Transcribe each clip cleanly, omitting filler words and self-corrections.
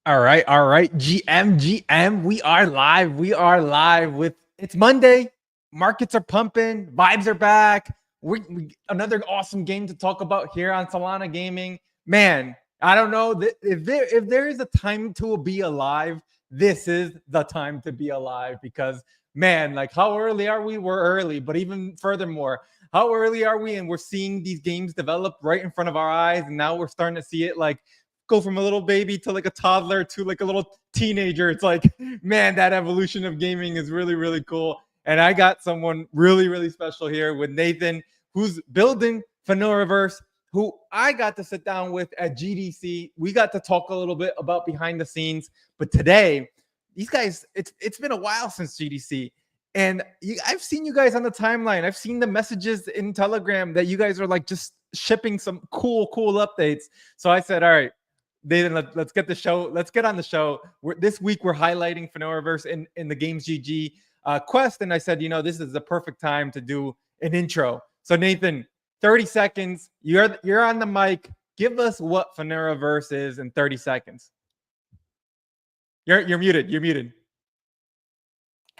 All right, GM, we are live. We are live with it's Monday. Markets are pumping, vibes are back. Another awesome game to talk about here on Solana Gaming. Man, I don't know if there is a time to be alive, this is the time to be alive because man, like how early are we? We're early, but even furthermore, how early are we? And we're seeing these games develop right in front of our eyes, and now we're starting to see it like go from a little baby to like a toddler to like a little teenager. It's like, man, that evolution of gaming is really, really cool. And I got someone really, really special here with Nathan, who's building FaenoraVerse, who I got to sit down with at GDC. We got to talk a little bit about behind the scenes. But today, these guys, it's been a while since GDC. And I've seen you guys on the timeline. I've seen the messages in Telegram that you guys are like just shipping some cool updates. So I said, all right, Nathan, let's get the show. Let's get on the show. This week we're highlighting FaenoraVerse in the Games GG quest, and I said, this is the perfect time to do an intro. So Nathan, 30 seconds. You're on the mic. Give us what FaenoraVerse is in 30 seconds. You're muted. You're muted.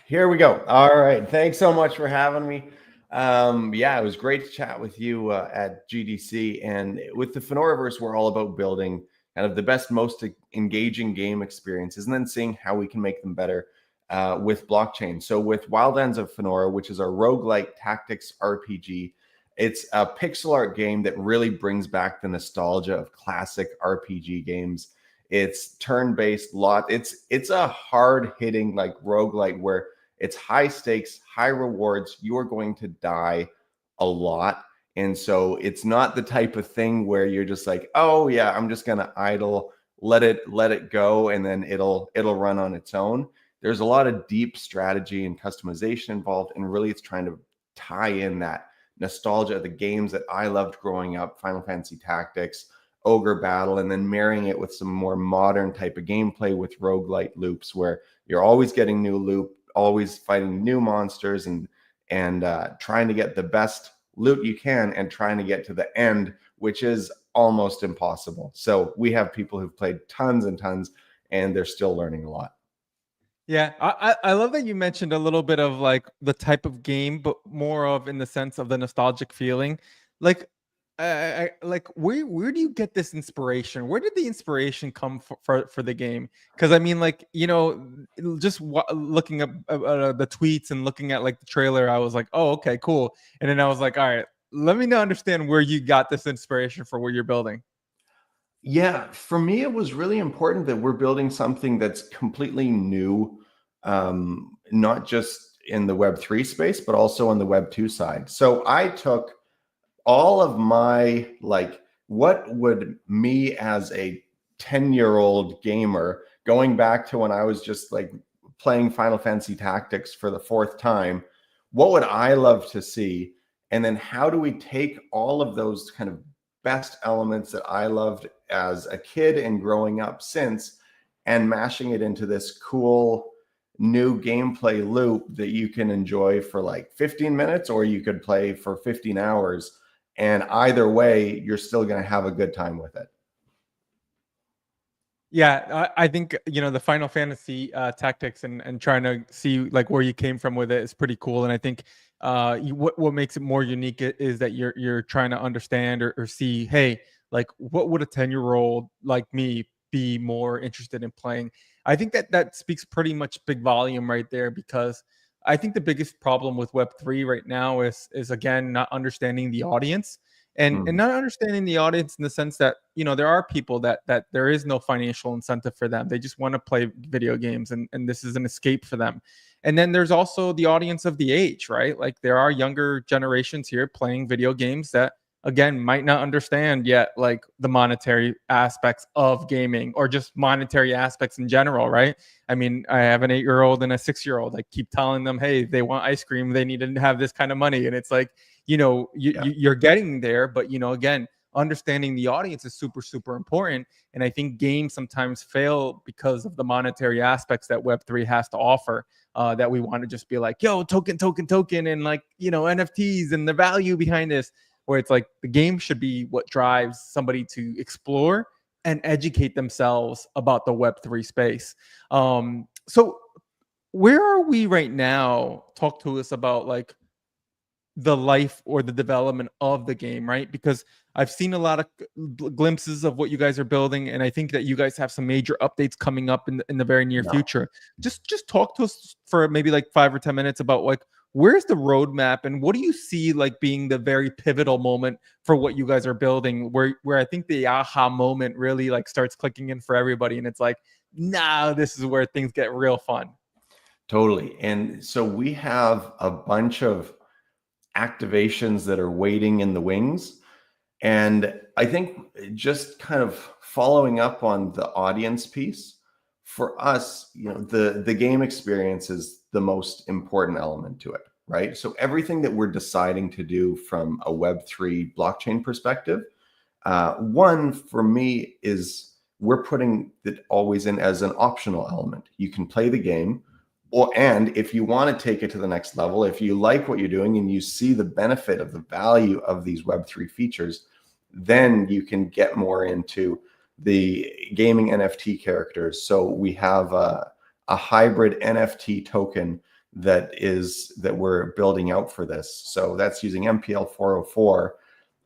Here we go. All right. Thanks so much for having me. Yeah, it was great to chat with you at GDC. And with the FaenoraVerse, we're all about building kind of the best, most engaging game experiences, and then seeing how we can make them better with blockchain. So with Wildlands of Faenora, which is our roguelike tactics RPG, it's a pixel art game that really brings back the nostalgia of classic RPG games. It's turn-based It's a hard-hitting like roguelike where it's high stakes, high rewards. You are going to die a lot. And so it's not the type of thing where you're just like, oh yeah, I'm just gonna idle, let it go, and then it'll run on its own. There's a lot of deep strategy and customization involved, and really it's trying to tie in that nostalgia of the games that I loved growing up, Final Fantasy Tactics, Ogre Battle, and then marrying it with some more modern type of gameplay with roguelite loops where you're always getting new loot, always fighting new monsters, and trying to get the best loot you can and trying to get to the end, which is almost impossible. So we have people who've played tons and tons, and they're still learning a lot. Yeah, I love that you mentioned a little bit of like the type of game, but more of in the sense of the nostalgic feeling. Like, like where do you get this inspiration? Where did the inspiration come for the game? Because I mean, like just looking up the tweets and looking at like the trailer, I was like, oh, okay, cool. And then I was like, all right, let me understand where you got this inspiration for what you're building. Yeah, for me, it was really important that we're building something that's completely new, not just in the Web3 space, but also on the Web2 side. So I took all of my, like, what would me as a 10-year-old gamer, going back to when I was just like playing Final Fantasy Tactics for the 4th time, what would I love to see? And then how do we take all of those kind of best elements that I loved as a kid and growing up since, and mashing it into this cool new gameplay loop that you can enjoy for like 15 minutes, or you could play for 15 hours. And either way, you're still going to have a good time with it. Yeah, I think the Final Fantasy tactics and trying to see like where you came from with it is pretty cool. And I think what makes it more unique is that you're trying to understand or see, hey, like what would a 10-year-old like me be more interested in playing? I think that speaks pretty much big volume right there, because I think the biggest problem with Web3 right now is again not understanding the audience. And not understanding the audience in the sense that there are people that there is no financial incentive for them. They just want to play video games, and this is an escape for them. And then there's also the audience of the age, right? Like there are younger generations here playing video games that again might not understand yet like the monetary aspects of gaming, or just monetary aspects in general, right? I mean, I have an 8-year-old and a 6-year-old. I keep telling them, hey, they want ice cream, they need to have this kind of money. And it's like, you're getting there, but again, understanding the audience is super, super important. And I think games sometimes fail because of the monetary aspects that Web3 has to offer, that we want to just be like, yo, token, and like, NFTs and the value behind this, where it's like the game should be what drives somebody to explore and educate themselves about the Web3 space. So where are we right now? Talk to us about like the life or the development of the game, right? Because I've seen a lot of glimpses of what you guys are building, and I think that you guys have some major updates coming up in the very near No. future. Just talk to us for maybe like 5 or 10 minutes about like where's the roadmap and what do you see like being the very pivotal moment for what you guys are building, where I think the aha moment really like starts clicking in for everybody, and it's like, now this is where things get real fun. Totally. And so we have a bunch of activations that are waiting in the wings. And I think just kind of following up on the audience piece, for us, the game experience is the most important element to it, right? So everything that we're deciding to do from a Web3 blockchain perspective, one for me is we're putting it always in as an optional element. You can play the game, and if you want to take it to the next level, if you like what you're doing and you see the benefit of the value of these Web3 features, then you can get more into the gaming NFT characters. So we have a hybrid NFT token that we're building out for this. So that's using MPL 404,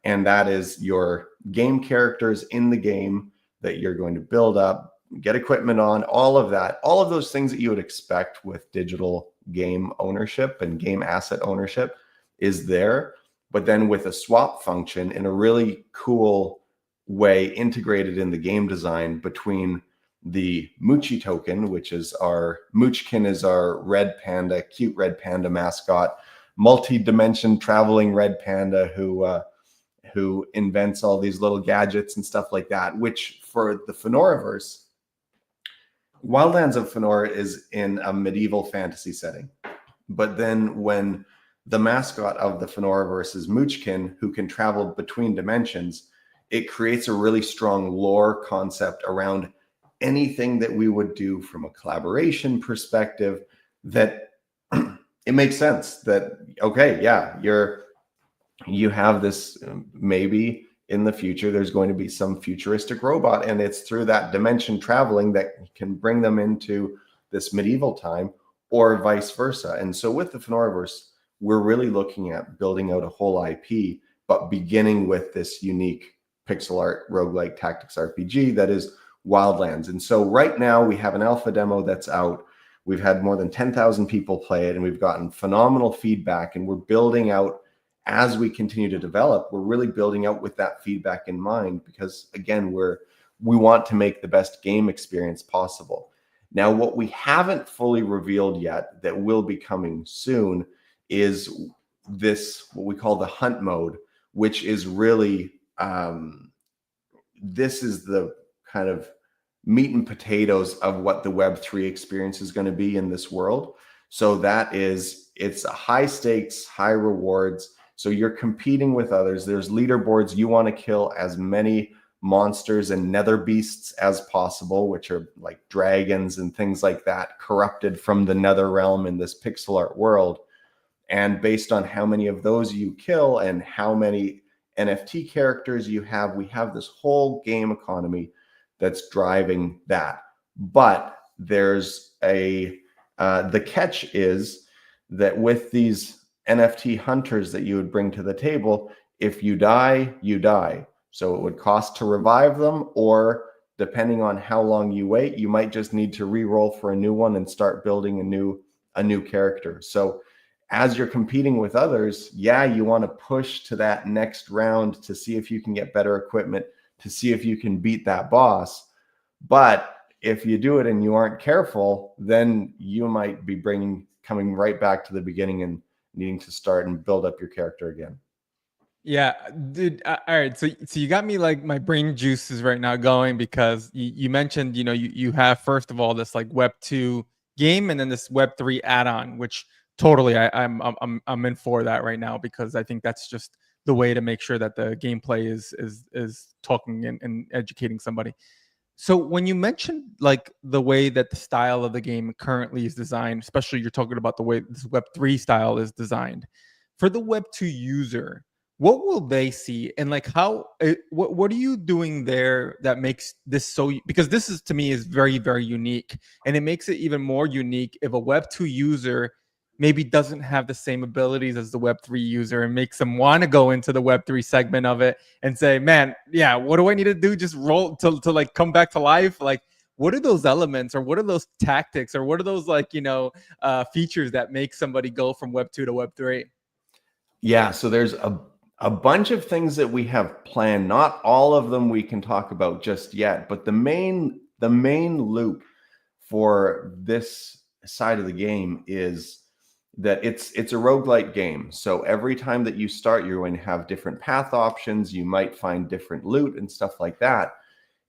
and that is your game characters in the game that you're going to build up, get equipment on, all of that, all of those things that you would expect with digital game ownership and game asset ownership is there. But then with a swap function in a really cool way integrated in the game design between the Moochie token, which is our Moochkin is our red panda, cute red panda mascot, multi-dimension traveling red panda who invents all these little gadgets and stuff like that, which for the FaenoraVerse, Wildlands of Faenora is in a medieval fantasy setting. But then when the mascot of the FaenoraVerse is Moochkin, who can travel between dimensions, it creates a really strong lore concept around anything that we would do from a collaboration perspective, that it makes sense that, okay, yeah, you have this, maybe in the future there's going to be some futuristic robot, and it's through that dimension traveling that can bring them into this medieval time, or vice versa. And so with the FaenoraVerse, we're really looking at building out a whole IP, but beginning with this unique pixel art roguelike tactics RPG that is Wildlands. And so right now we have an alpha demo that's out. We've had more than 10,000 people play it, and we've gotten phenomenal feedback, and we're building out as we continue to develop. We're really building out with that feedback in mind, because again, we want to make the best game experience possible. Now, what we haven't fully revealed yet that will be coming soon is this, what we call the hunt mode, which is really, this is the kind of meat and potatoes of what the Web3 experience is going to be in this world. So that is, it's a high stakes, high rewards. So you're competing with others. There's leaderboards. You want to kill as many monsters and nether beasts as possible, which are like dragons and things like that, corrupted from the nether realm in this pixel art world. And based on how many of those you kill and how many NFT characters you have, we have this whole game economy that's driving that. But there's the catch is that with these NFT hunters that you would bring to the table, if you die, you die. So it would cost to revive them, or depending on how long you wait, you might just need to re-roll for a new one and start building a new character. So as you're competing with others, yeah, you want to push to that next round to see if you can get better equipment, to see if you can beat that boss. But if you do it and you aren't careful, then you might be coming right back to the beginning and needing to start and build up your character again. Yeah, dude. All right. So you got me like my brain juices right now going, because you mentioned, you have, first of all, this like Web2 game, and then this Web3 add-on, which totally I'm in for that right now, because I think that's just the way to make sure that the gameplay is talking and educating somebody. So when you mentioned like the way that the style of the game currently is designed, especially you're talking about the way this Web3 style is designed for the Web2 user, what will they see, and like what are you doing there that makes this so, because this is, to me, is very, very unique, and it makes it even more unique if a web 2 user maybe doesn't have the same abilities as the web 3 user, and makes them want to go into the web 3 segment of it and say, man, yeah, what do I need to do, just roll to like come back to life? Like, what are those elements, or what are those tactics, or what are those, like, features that make somebody go from web 2 to web 3? Yeah, so there's a bunch of things that we have planned. Not all of them we can talk about just yet, but the main loop for this side of the game is that it's a roguelike game. So every time that you start, you're going to have different path options. You might find different loot and stuff like that.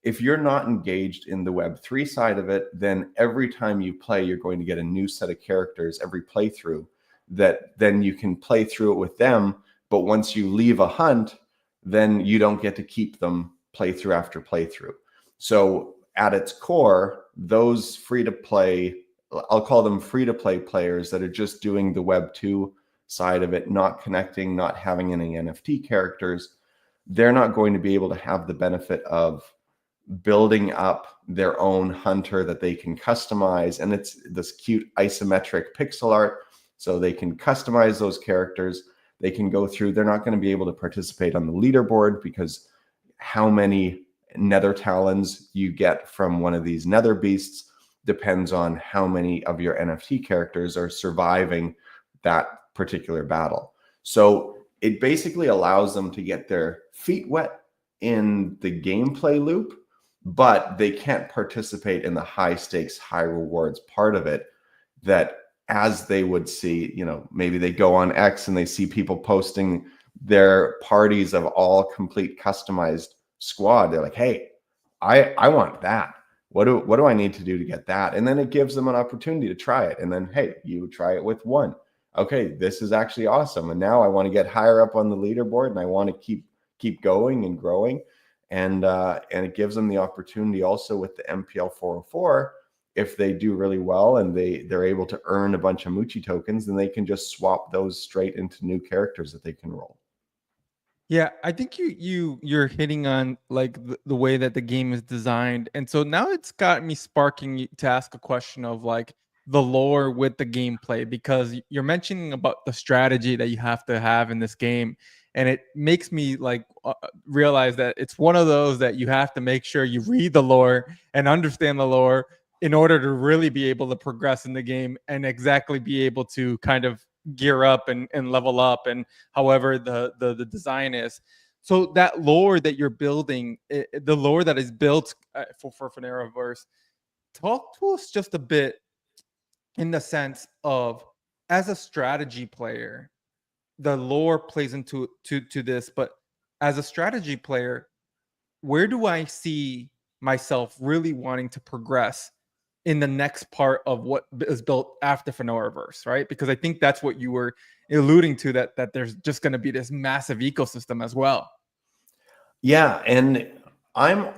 If you're not engaged in the Web3 side of it, then every time you play, you're going to get a new set of characters every playthrough that then you can play through it with them. But once you leave a hunt, then you don't get to keep them playthrough after playthrough. So at its core, those free to play, I'll call them free to play players that are just doing the Web 2 side of it, not connecting, not having any NFT characters, they're not going to be able to have the benefit of building up their own hunter that they can customize. And it's this cute isometric pixel art. So they can customize those characters. They can go through, they're not going to be able to participate on the leaderboard because how many nether talons you get from one of these nether beasts depends on how many of your NFT characters are surviving that particular battle. So it basically allows them to get their feet wet in the gameplay loop, but they can't participate in the high stakes, high rewards part of it that, as they would see, maybe they go on X and they see people posting their parties of all complete customized squad. They're like, hey, I want that. What do I need to do to get that? And then it gives them an opportunity to try it. And then, hey, you try it with one. Okay, this is actually awesome. And now I want to get higher up on the leaderboard and I want to keep going and growing. And it gives them the opportunity also with the MPL 404. If they do really well and they're able to earn a bunch of Muchi tokens, then they can just swap those straight into new characters that they can roll. Yeah, I think you're hitting on like the way that the game is designed. And so now it's got me sparking to ask a question of like the lore with the gameplay, because you're mentioning about the strategy that you have to have in this game, and it makes me like realize that it's one of those that you have to make sure you read the lore and understand the lore in order to really be able to progress in the game and exactly be able to kind of gear up and level up, and however the design is. So that lore that you're building, the lore that is built for FaenoraVerse, talk to us just a bit in the sense of, as a strategy player, the lore plays into to this, but as a strategy player, where do I see myself really wanting to progress in the next part of what is built after FaenoraVerse, right? Because I think that's what you were alluding to, that there's just going to be this massive ecosystem as well. Yeah, and I'm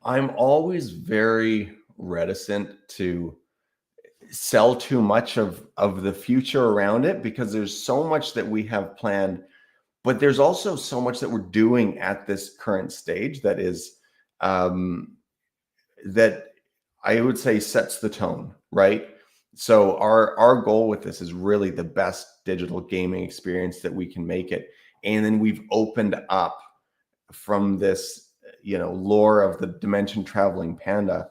always very reticent to sell too much of the future around it because there's so much that we have planned, but there's also so much that we're doing at this current stage that is that I would say sets the tone, right? So our goal with this is really the best digital gaming experience that we can make it. And then we've opened up from this, lore of the dimension traveling panda,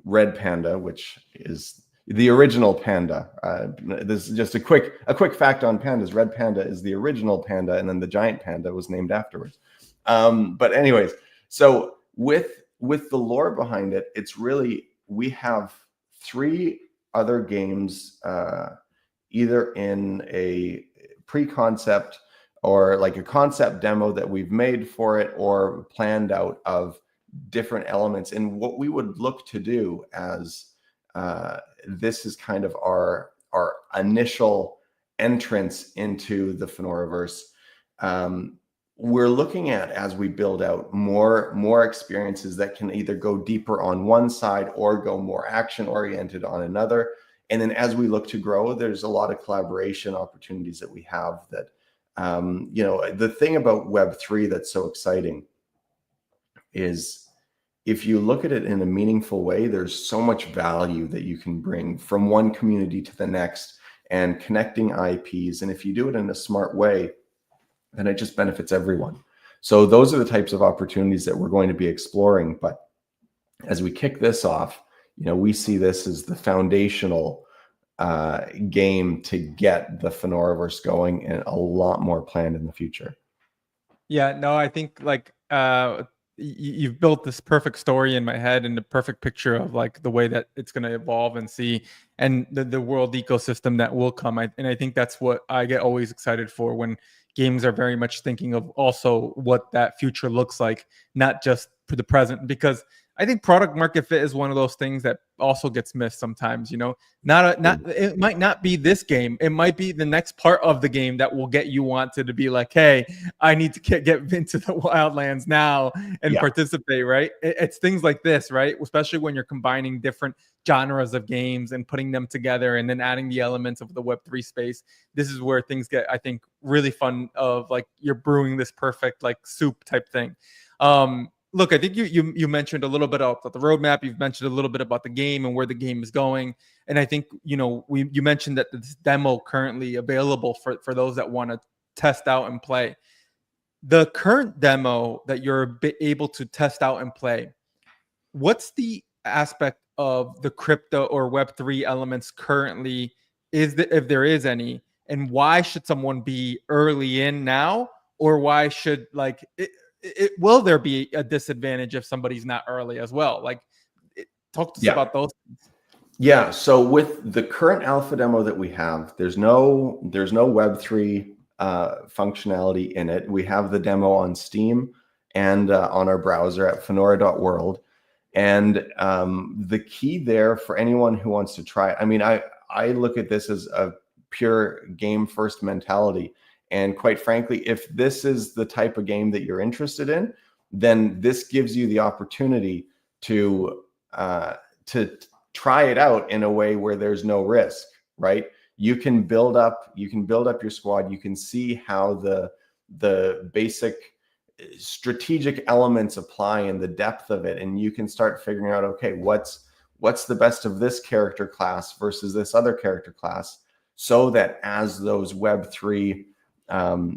red panda, which is the original panda. This is just a quick fact on pandas. Red panda is the original panda, and then the giant panda was named afterwards. But anyways, so with the lore behind it, it's really, we have 3 other games, either in a pre-concept or like a concept demo that we've made for it, or planned out of different elements. And what we would look to do as this is kind of our initial entrance into the FaenoraVerse. We're looking at, as we build out more experiences that can either go deeper on one side or go more action oriented on another. And then as we look to grow, there's a lot of collaboration opportunities that we have that You know, the thing about Web3 that's so exciting is if you look at it in a meaningful way, there's so much value that you can bring from one community to the next and connecting IPs. And if you do it in a smart way, then it just benefits everyone. So those are the types of opportunities that we're going to be exploring. But as we kick this off, you know, we see this as the foundational game to get the FaenoraVerse going, and a lot more planned in the future. Yeah, no, I think like you've built this perfect story in my head and the perfect picture of like the way that it's going to evolve and see, and the world ecosystem that will come. And I think that's what I get always excited for when games are very much thinking of also what that future looks like, not just for the present, because I think product market fit is one of those things that also gets missed sometimes. You know, not it might not be this game. It might be the next part of the game that will get you wanted to be like, hey, I need to get into the wildlands now and participate. Right? It's things like this, right? Especially when you're combining different genres of games and putting them together, and then adding the elements of the Web3 space. This is where things get, I think, really fun. Of like you're brewing this perfect like soup type thing. Look, I think you mentioned a little bit about the roadmap. You've mentioned a little bit about the game and where the game is going. And I think, you know, you mentioned that this demo currently available for those that want to test out and play. The current demo that you're able to test out and play, what's the aspect of the crypto or Web3 elements currently, if there is any, and why should someone be early in now, or why should like will there be a disadvantage if somebody's not early as well? Like, talk to us about those things. Yeah. So with the current alpha demo that we have, there's no Web3 functionality in it. We have the demo on Steam and on our browser at faenora.world. And the key there for anyone who wants to try it, I mean, I look at this as a pure game first mentality. And quite frankly, if this is the type of game that you're interested in, then this gives you the opportunity to try it out in a way where there's no risk, right? You can build up your squad. You can see how the basic strategic elements apply and the depth of it, and you can start figuring out, okay, what's the best of this character class versus this other character class, so that as those Web3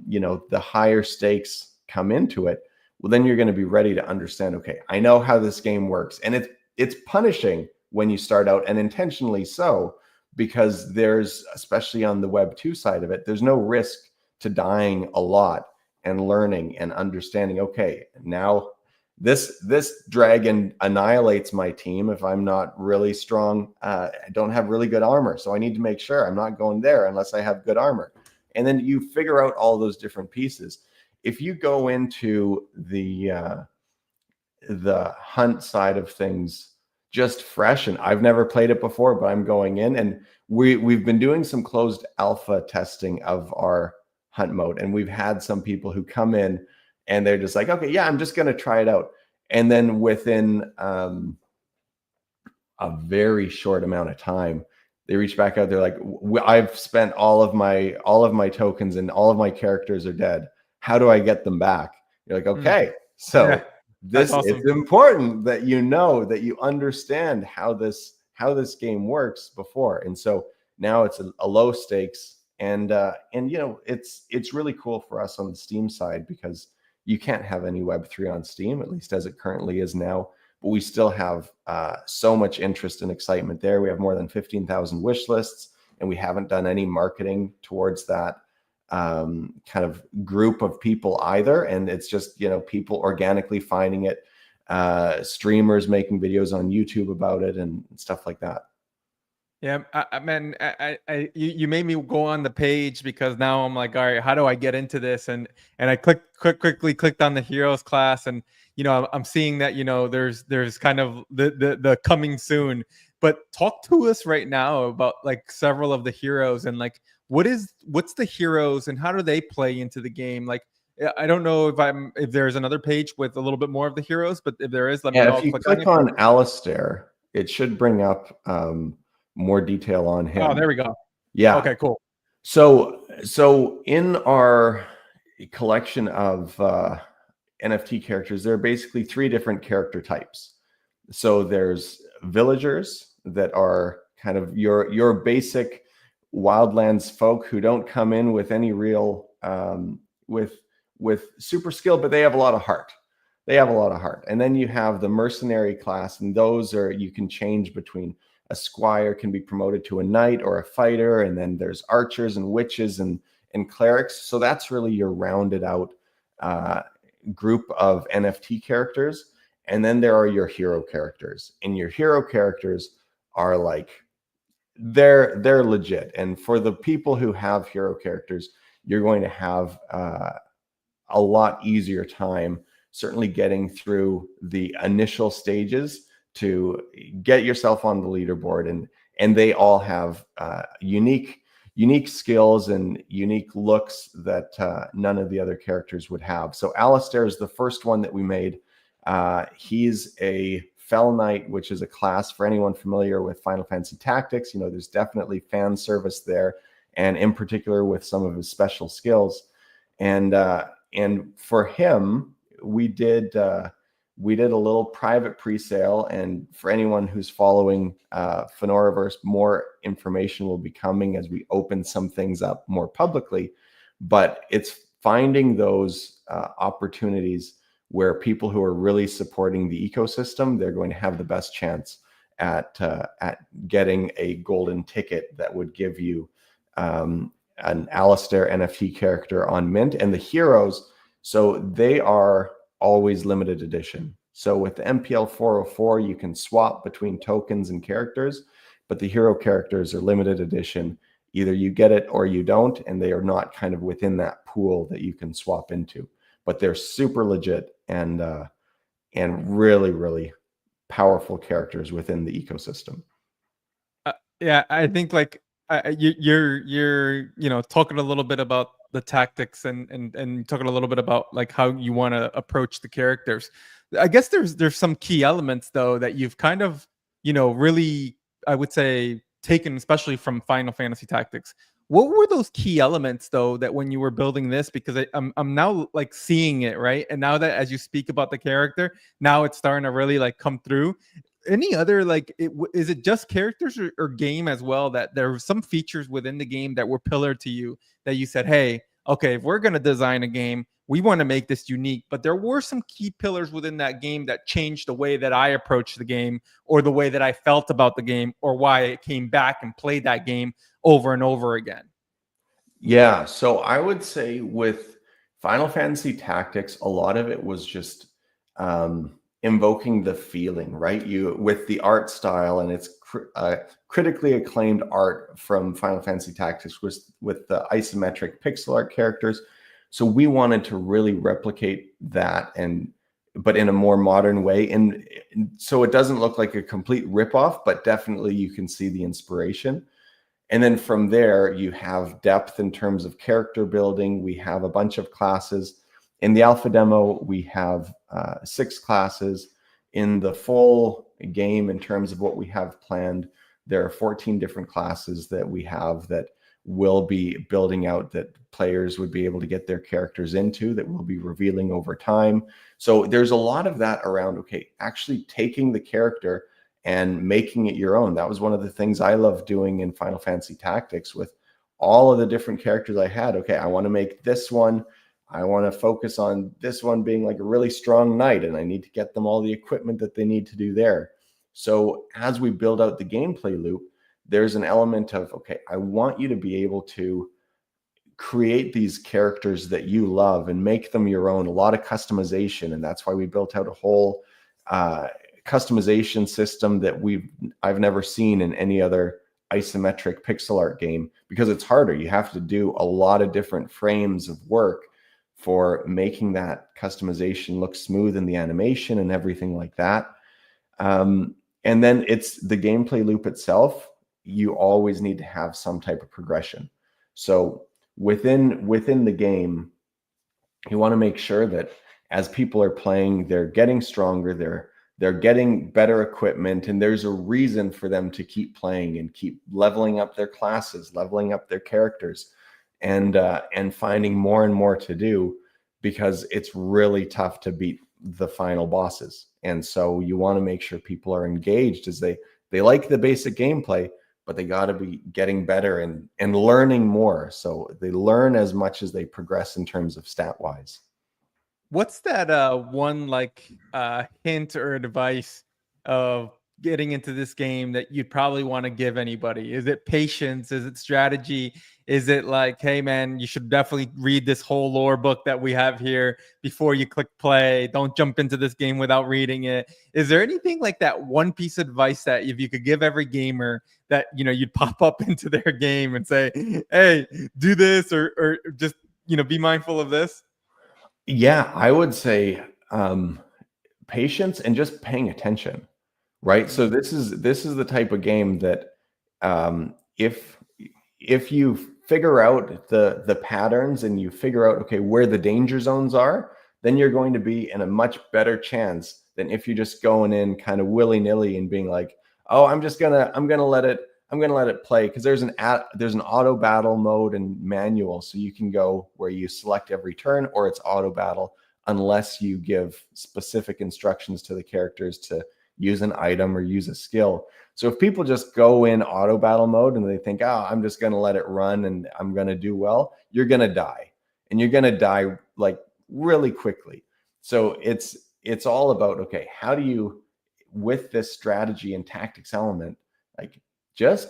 you know, the higher stakes come into it, well, then you're going to be ready to understand, okay, I know how this game works. And it's punishing when you start out, and intentionally so, because there's, especially on the Web2 side of it, there's no risk to dying a lot and learning and understanding, okay, now this dragon annihilates my team if I'm not really strong. I don't have really good armor, so I need to make sure I'm not going there unless I have good armor. And then you figure out all those different pieces. If you go into the hunt side of things just fresh, and I've never played it before, but I'm going in, and we've been doing some closed alpha testing of our hunt mode, and we've had some people who come in and they're just like, okay, yeah, I'm just going to try it out. And then within a very short amount of time, they reach back out. They're like, I've spent all of my tokens and all of my characters are dead. How do I get them back? You're like, okay, so this awesome. It's important that you know, that you understand how this game works before. And so now it's a low stakes, and you know, it's really cool for us on the Steam side, because you can't have any Web3 on Steam, at least as it currently is now. But we still have so much interest and excitement there. We have more than 15,000 wish lists, and we haven't done any marketing towards that kind of group of people either. And it's just, you know, people organically finding it, streamers making videos on YouTube about it and stuff like that. Yeah, man, you made me go on the page, because now I'm like, all right, how do I get into this? And I quickly clicked on the heroes class, and you know, I'm seeing that, you know, there's kind of the coming soon. But talk to us right now about like several of the heroes, and like what's the heroes and how do they play into the game? Like, I don't know if there's another page with a little bit more of the heroes, but if there is, let me know. If you click on Alistair, it should bring up more detail on him. Oh, there we go. Yeah. Okay, cool. So So in our collection of NFT characters, there are basically 3 different character types. So there's villagers that are kind of your basic wildlands folk who don't come in with any real with super skill, but they have a lot of heart. They have a lot of heart. And then you have the mercenary class, and those are, you can change between a squire can be promoted to a knight or a fighter, and then there's archers and witches and clerics. So that's really your rounded out group of NFT characters. And then there are your hero characters, and your hero characters are like, they're legit. And for the people who have hero characters, you're going to have a lot easier time certainly getting through the initial stages to get yourself on the leaderboard. And they all have unique skills and unique looks that none of the other characters would have. So Alistair is the first one that we made. He's a Fell Knight, which is a class for anyone familiar with Final Fantasy Tactics. You know, there's definitely fan service there, and in particular with some of his special skills. And for him, we did a little private pre-sale, and for anyone who's following FaenoraVerse, more information will be coming as we open some things up more publicly. But it's finding those opportunities where people who are really supporting the ecosystem, they're going to have the best chance at getting a golden ticket that would give you an Alistair NFT character on Mint. And the heroes, so they are always limited edition. So with the MPL 404, you can swap between tokens and characters, but the hero characters are limited edition. Either you get it or you don't, and they are not kind of within that pool that you can swap into. But they're super legit and really, really powerful characters within the ecosystem. Yeah, I think like you're talking a little bit about the tactics and talking a little bit about like how you want to approach the characters. I guess there's some key elements though that you've kind of really, I would say, taken especially from Final Fantasy Tactics. What were those key elements though that when you were building this? Because I'm now like seeing it, right? And now that as you speak about the character, now it's starting to really like come through. Any other like is it just characters or game as well that there were some features within the game that were pillar to you that you said, hey, okay, if we're going to design a game, we want to make this unique, but there were some key pillars within that game that changed the way that I approached the game or the way that I felt about the game or why I came back and played that game over and over again? Yeah, so I would say with Final Fantasy Tactics, a lot of it was just invoking the feeling, right? You with the art style, and it's critically acclaimed art from Final Fantasy Tactics with the isometric pixel art characters. So we wanted to really replicate that, but in a more modern way, and so it doesn't look like a complete ripoff, but definitely you can see the inspiration. And then from there, you have depth in terms of character building. We have a bunch of classes. In the alpha demo, we have 6 classes. In the full game, in terms of what we have planned, there are 14 different classes that we have that will be building out, that players would be able to get their characters into, that will be revealing over time. So there's a lot of that around, okay, actually taking the character and making it your own. That was one of the things I love doing in Final Fantasy Tactics with all of the different characters I had. Okay, I want to make this one. I want to focus on this one being like a really strong knight, and I need to get them all the equipment that they need to do there. So as we build out the gameplay loop, there's an element of, okay, I want you to be able to create these characters that you love and make them your own, a lot of customization. And that's why we built out a whole customization system that I've never seen in any other isometric pixel art game, because it's harder. You have to do a lot of different frames of work for making that customization look smooth in the animation and everything like that. And then it's the gameplay loop itself. You always need to have some type of progression. So within the game, you want to make sure that as people are playing, they're getting stronger, they're getting better equipment, and there's a reason for them to keep playing and keep leveling up their classes, leveling up their characters. and finding more and more to do, because it's really tough to beat the final bosses. And so you want to make sure people are engaged, as they like the basic gameplay, but they got to be getting better and learning more, so they learn as much as they progress in terms of stat wise. What's that one like hint or advice of getting into this game that you'd probably want to give anybody? Is it patience? Is it strategy? Is it like, hey man, you should definitely read this whole lore book that we have here before you click play. Don't jump into this game without reading it. Is there anything like that one piece of advice that if you could give every gamer that, you know, you'd pop up into their game and say, hey, do this, or just, you know, be mindful of this? Yeah, I would say patience and just paying attention, right? So this is the type of game that if you figure out the patterns and you figure out, okay, where the danger zones are, then you're going to be in a much better chance than if you're just going in kind of willy-nilly and being like, oh, I'm gonna let it play, because there's an auto battle mode and manual, so you can go where you select every turn, or it's auto battle unless you give specific instructions to the characters to use an item or use a skill. So if people just go in auto battle mode and they think, oh, I'm just going to let it run and I'm going to do well, you're going to die, and you're going to die like really quickly. So it's all about, okay, how do you, with this strategy and tactics element, like, just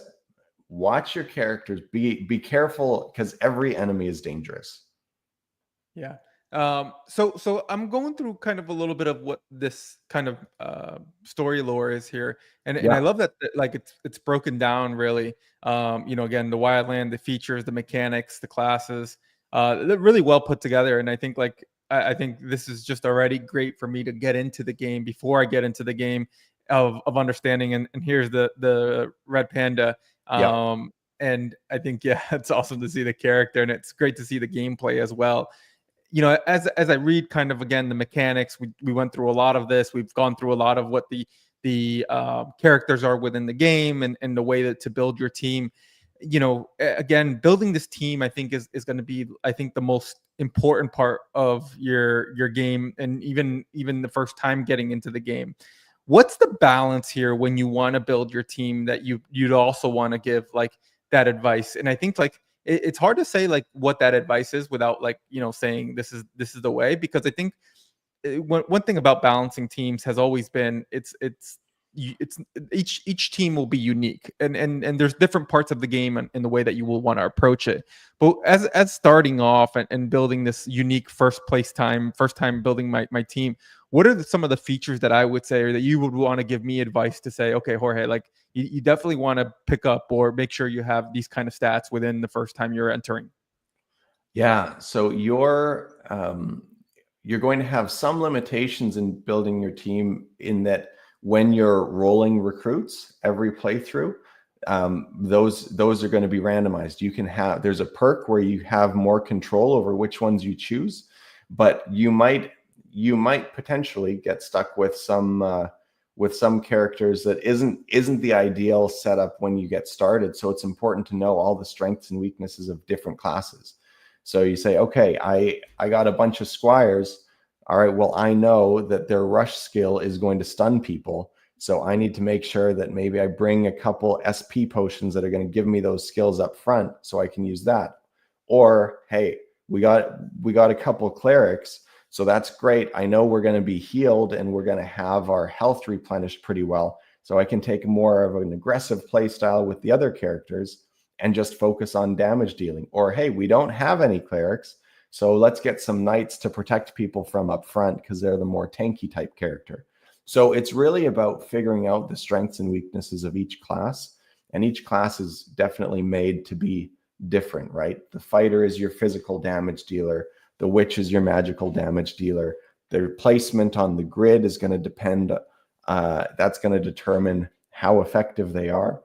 watch your characters, be careful, because every enemy is dangerous. Yeah. So I'm going through kind of a little bit of what this kind of story lore is here, and I Yeah. love that like it's broken down really. You know, again, the wildland, the features, the mechanics, the classes, they're really well put together. And I think like I think this is just already great for me to get into the game before I get into the game of understanding. And here's the red panda. Yeah. And I think yeah, it's awesome to see the character, and it's great to see the gameplay as well. You know, as I read kind of again the mechanics, we went through a lot of this. We've gone through a lot of what the characters are within the game, and the way that to build your team. You know, again, building this team, I think is going to be, I think, the most important part of your game, and even the first time getting into the game. What's the balance here when you want to build your team that you'd also want to give like that advice? And I think like it's hard to say like what that advice is without like, you know, saying this is the way, because I think one thing about balancing teams has always been it's each team will be unique, and there's different parts of the game and the way that you will want to approach it. But as starting off and building this unique first time building my team, what are some of the features that I would say, or that you would want to give me advice to say, okay, Jorge, like you definitely want to pick up or make sure you have these kind of stats within the first time you're entering? Yeah. So you're going to have some limitations in building your team, in that when you're rolling recruits every playthrough, those are going to be randomized. There's a perk where you have more control over which ones you choose, but you might potentially get stuck with some characters that isn't the ideal setup when you get started. So it's important to know all the strengths and weaknesses of different classes. So you say, okay, I got a bunch of squires. All right, well, I know that their rush skill is going to stun people. So I need to make sure that maybe I bring a couple SP potions that are going to give me those skills up front so I can use that. Or, hey, we got a couple clerics. So that's great. I know we're going to be healed and we're going to have our health replenished pretty well. So I can take more of an aggressive play style with the other characters and just focus on damage dealing. Or, hey, we don't have any clerics, so let's get some knights to protect people from up front, because they're the more tanky type character. So it's really about figuring out the strengths and weaknesses of each class. And each class is definitely made to be different, right? The fighter is your physical damage dealer. The witch is your magical damage dealer. Their placement on the grid is going to depend, that's going to determine how effective they are.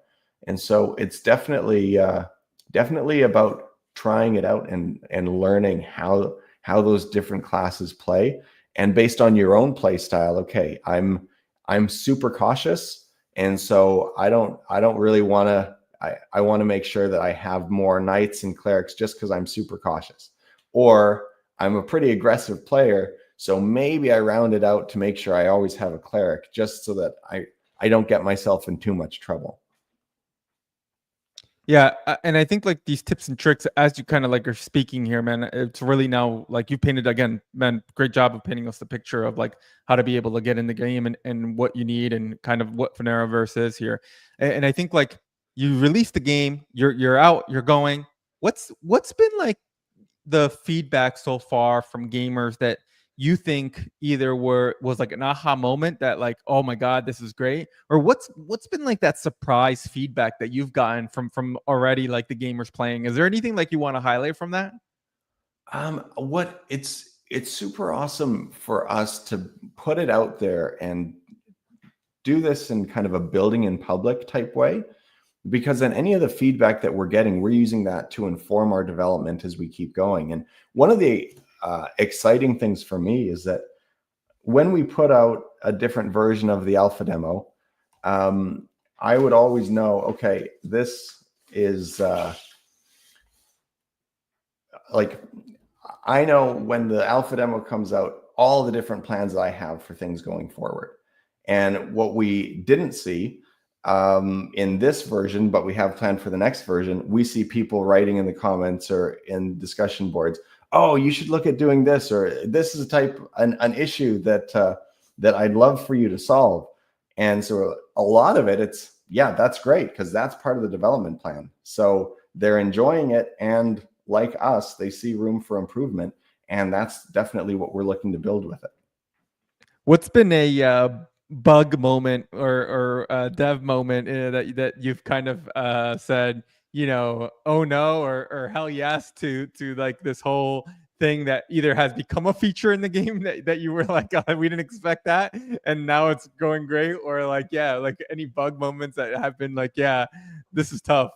And so it's definitely about trying it out and learning how those different classes play. And based on your own play style, okay, I'm super cautious, and so I don't really want to I want to make sure that I have more knights and clerics just because I'm super cautious, or I'm a pretty aggressive player, so maybe I round it out to make sure I always have a cleric, just so that I don't get myself in too much trouble. Yeah, and I think like these tips and tricks, as you kind of like are speaking here, man, it's really now like you painted again, man. Great job of painting us the picture of like how to be able to get in the game and what you need and kind of what FaenoraVerse is here. And I think like you release the game, you're out, you're going. What's been like the feedback so far from gamers that you think either was like an aha moment that like, oh my god, this is great, or what's been like that surprise feedback that you've gotten from already like the gamers playing? Is there anything like you want to highlight from that? What it's super awesome for us to put it out there and do this in kind of a building in public type way, because then any of the feedback that we're getting, we're using that to inform our development as we keep going. And one of the exciting things for me is that when we put out a different version of the alpha demo, I would always know, okay, this is like, I know when the alpha demo comes out, all the different plans that I have for things going forward. And what we didn't see in this version, but we have planned for the next version, we see people writing in the comments or in discussion boards, oh, you should look at doing this, or this is an issue that that I'd love for you to solve. And so a lot of it, it's, yeah, that's great, because that's part of the development plan. So they're enjoying it, and like us, they see room for improvement, and that's definitely what we're looking to build with it. What's been a bug moment or a dev moment that you've kind of said, you know, oh no, or hell yes to like this whole thing that either has become a feature in the game that you were like, oh, we didn't expect that, and now it's going great, or like, yeah, like any bug moments that have been like, yeah, this is tough.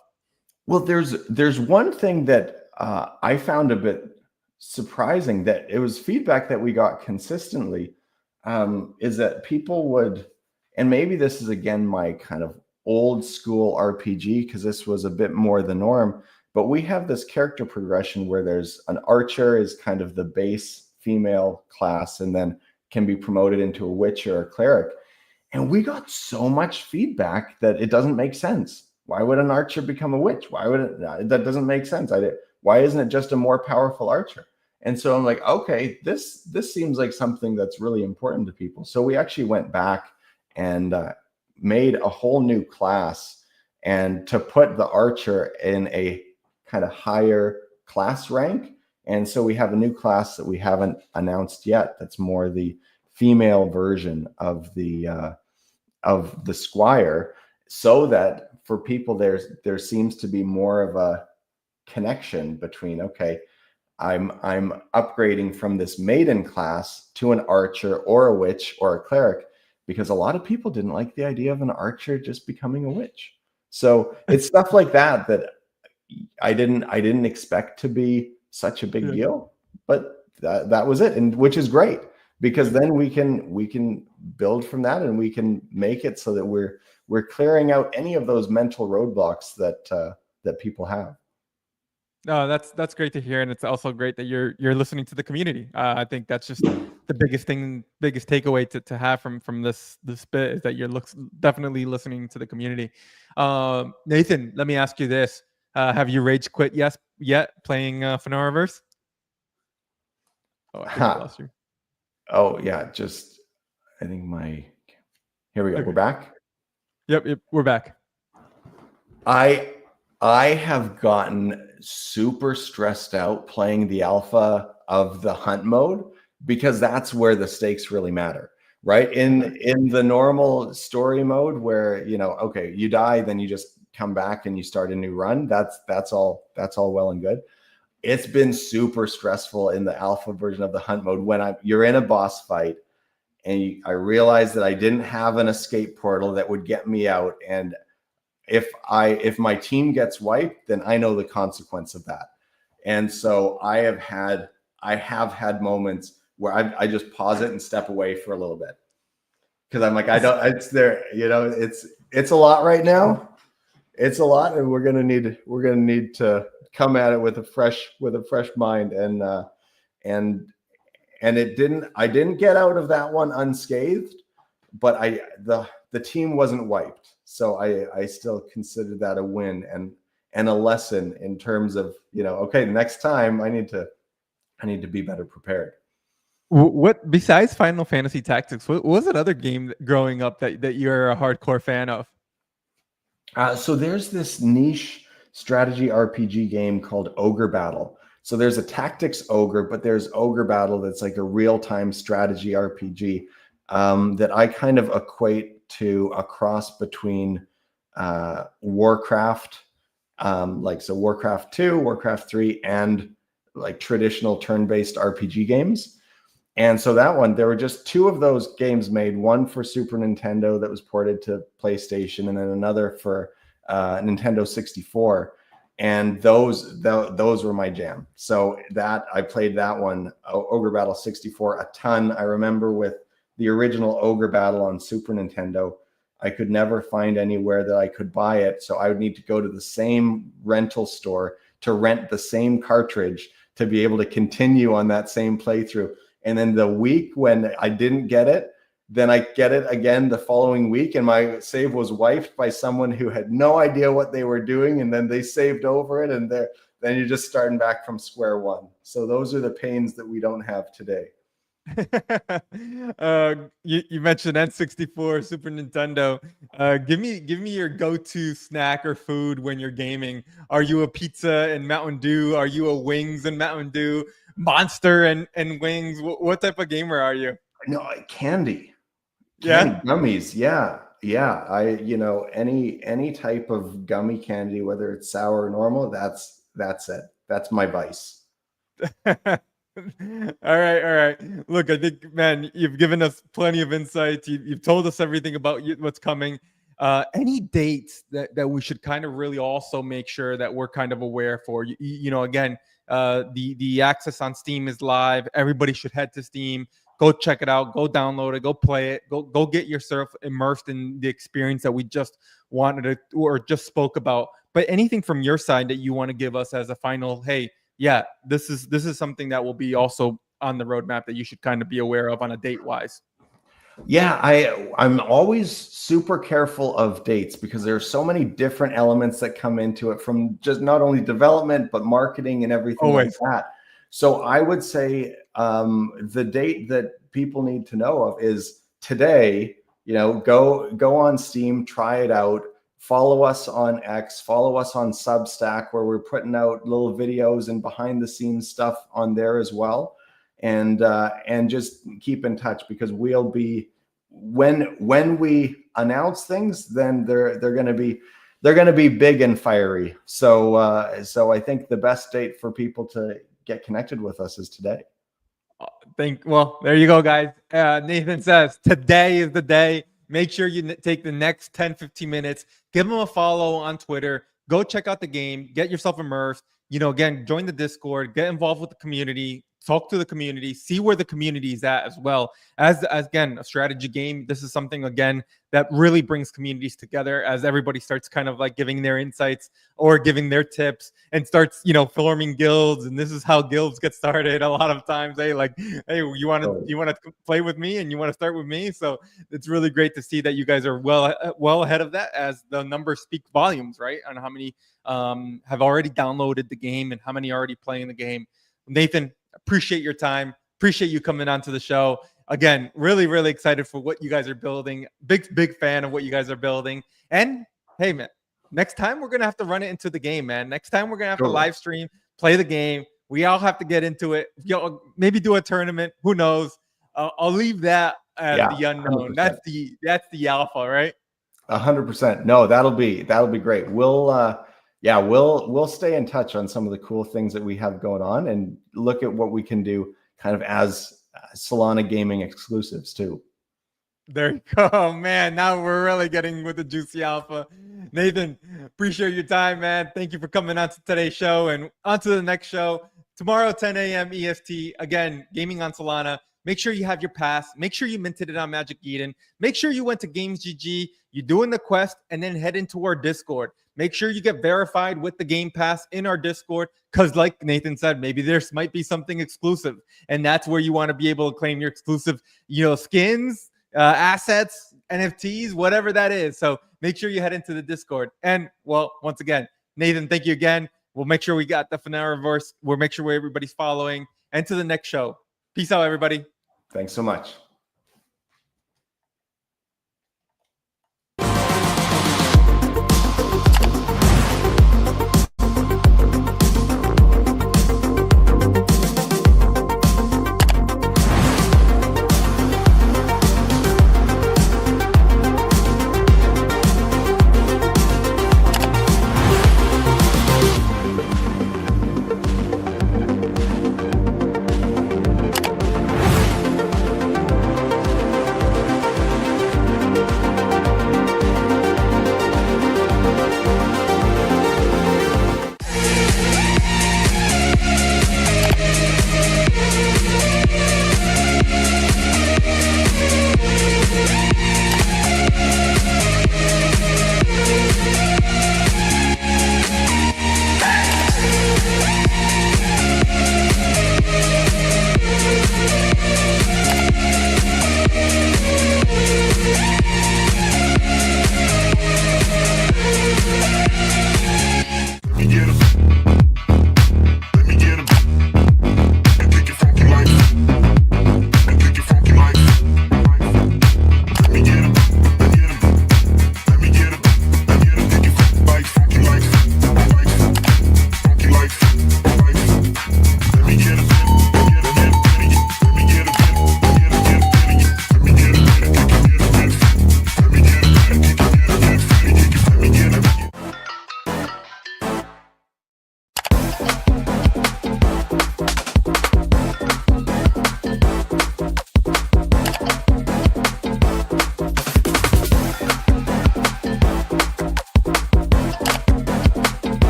Well, there's one thing that I found a bit surprising, that it was feedback that we got consistently, is that people would, and maybe this is again my kind of old school RPG, because this was a bit more the norm, but we have this character progression where there's an archer is kind of the base female class, and then can be promoted into a witch or a cleric. And we got so much feedback that it doesn't make sense. Why would an archer become a witch? Why would it? That doesn't make sense. Why isn't it just a more powerful archer? And so I'm like, okay, this seems like something that's really important to people. So we actually went back and made a whole new class, and to put the archer in a kind of higher class rank. And so we have a new class that we haven't announced yet, that's more the female version of the squire, so that for people there seems to be more of a connection between, okay, I'm upgrading from this maiden class to an archer or a witch or a cleric, because a lot of people didn't like the idea of an archer just becoming a witch. So it's stuff like that I didn't expect to be such a big deal, but that was it, and which is great, because then we can build from that, and we can make it so that we're clearing out any of those mental roadblocks that people have. No, that's great to hear, and it's also great that you're listening to the community. I think that's just the biggest takeaway to have from this bit, is that you're definitely listening to the community. Nathan, let me ask you this: have you rage quit yet playing FaenoraVerse? Oh, I think I lost you. Oh yeah, just I think here we go. Okay. We're back. Yep, we're back. I have gotten super stressed out playing the alpha of the hunt mode, because that's where the stakes really matter, right? In the normal story mode, where, you know, okay, you die, then you just come back and you start a new run. That's all well and good. It's been super stressful in the alpha version of the hunt mode when you're in a boss fight, and I realized that I didn't have an escape portal that would get me out, and if my team gets wiped, then I know the consequence of that. And so I have had moments where I just pause it and step away for a little bit, because I'm like, it's there, you know, it's a lot right now. It's a lot, and we're gonna need to come at it with a fresh mind. And I didn't get out of that one unscathed, but the team wasn't wiped. So I still consider that a win and a lesson in terms of, okay, next time I need to be better prepared. What besides Final Fantasy Tactics, what was another game growing up that you're a hardcore fan of? So there's this niche strategy RPG game called Ogre Battle. So there's a tactics ogre, but there's Ogre Battle that's like a real-time strategy RPG that I kind of equate to a cross between Warcraft, so Warcraft 2, Warcraft 3, and like traditional turn-based RPG games. And so that one, there were just two of those games made, one for Super Nintendo that was ported to PlayStation, and then another for Nintendo 64. And those were my jam. So that I played that one, Ogre Battle 64, a ton. I remember with the original Ogre Battle on Super Nintendo, I could never find anywhere that I could buy it. So I would need to go to the same rental store to rent the same cartridge to be able to continue on that same playthrough. And then the week when I didn't get it, then I get it again the following week, and my save was wiped by someone who had no idea what they were doing, and then they saved over it, and then you're just starting back from square one. So those are the pains that we don't have today. You mentioned N64, Super Nintendo. Give me your go-to snack or food when you're gaming. Are you a pizza and Mountain Dew? Are you a wings and Mountain Dew? Monster and wings? What type of gamer are you? No, candy Yeah. gummies. Yeah. Any type of gummy candy, whether it's sour or normal, that's it. That's my vice. All right. Look, I think, man, you've given us plenty of insights. You've told us everything about what's coming. Any dates that we should kind of really also make sure that we're kind of aware for? Again, the access on Steam is live. Everybody should head to Steam. Go check it out. Go download it. Go play it. Go get yourself immersed in the experience that we just wanted to or just spoke about. But anything from your side that you want to give us as a final, hey, yeah, this is something that will be also on the roadmap that you should kind of be aware of on a date wise. Yeah, I'm always super careful of dates because there are so many different elements that come into it, from just not only development but marketing and everything like that. So I would say the date that people need to know of is today. Go on Steam, try it out. Follow us on X, follow us on Substack, where we're putting out little videos and behind the scenes stuff on there as well. And just keep in touch, because we'll be, when we announce things, then they're going to be big and fiery. So I think the best date for people to get connected with us is today. Well, there you go, guys. Nathan says today is the day. Make sure you take the next 10-15 minutes, give them a follow on Twitter, go check out the game, get yourself immersed. Again, join the Discord, get involved with the community, talk to the community, see where the community is at as well. As again, a strategy game, this is something, again, that really brings communities together as everybody starts kind of like giving their insights or giving their tips and starts, forming guilds. And this is how guilds get started a lot of times. Hey, you want to play with me and you want to start with me. So it's really great to see that you guys are well ahead of that, as the numbers speak volumes, right? On how many have already downloaded the game and how many are already playing the game. Nathan, appreciate your time. Appreciate you coming onto the show. Again, really, really excited for what you guys are building. Big fan of what you guys are building. And hey, man, next time we're going to have to run it into the game, man. Next time we're going to have to live stream, play the game. We all have to get into it. Maybe do a tournament. Who knows? I'll leave that as the unknown. 100%. That's the alpha, right? 100%. No, that'll be great. We'll stay in touch on some of the cool things that we have going on and look at what we can do kind of as Solana gaming exclusives too. There you go, man. Now we're really getting with the juicy alpha. Nathan, appreciate your time, man. Thank you for coming on to today's show and on to the next show. Tomorrow, 10 a.m. EST. Again, gaming on Solana. make sure you have your pass. Make sure you minted it on Magic Eden. Make sure you went to Games GG. You're doing the quest and then head into our Discord. Make sure you get verified with the Game Pass in our Discord because, like Nathan said, maybe there might be something exclusive, and that's where you want to be able to claim your exclusive, skins, assets, NFTs, whatever that is. So make sure you head into the Discord. And well, once again, Nathan, thank you again. We'll make sure we got the FaenoraVerse. We'll make sure everybody's following. And to the next show. Peace out, everybody. Thanks so much.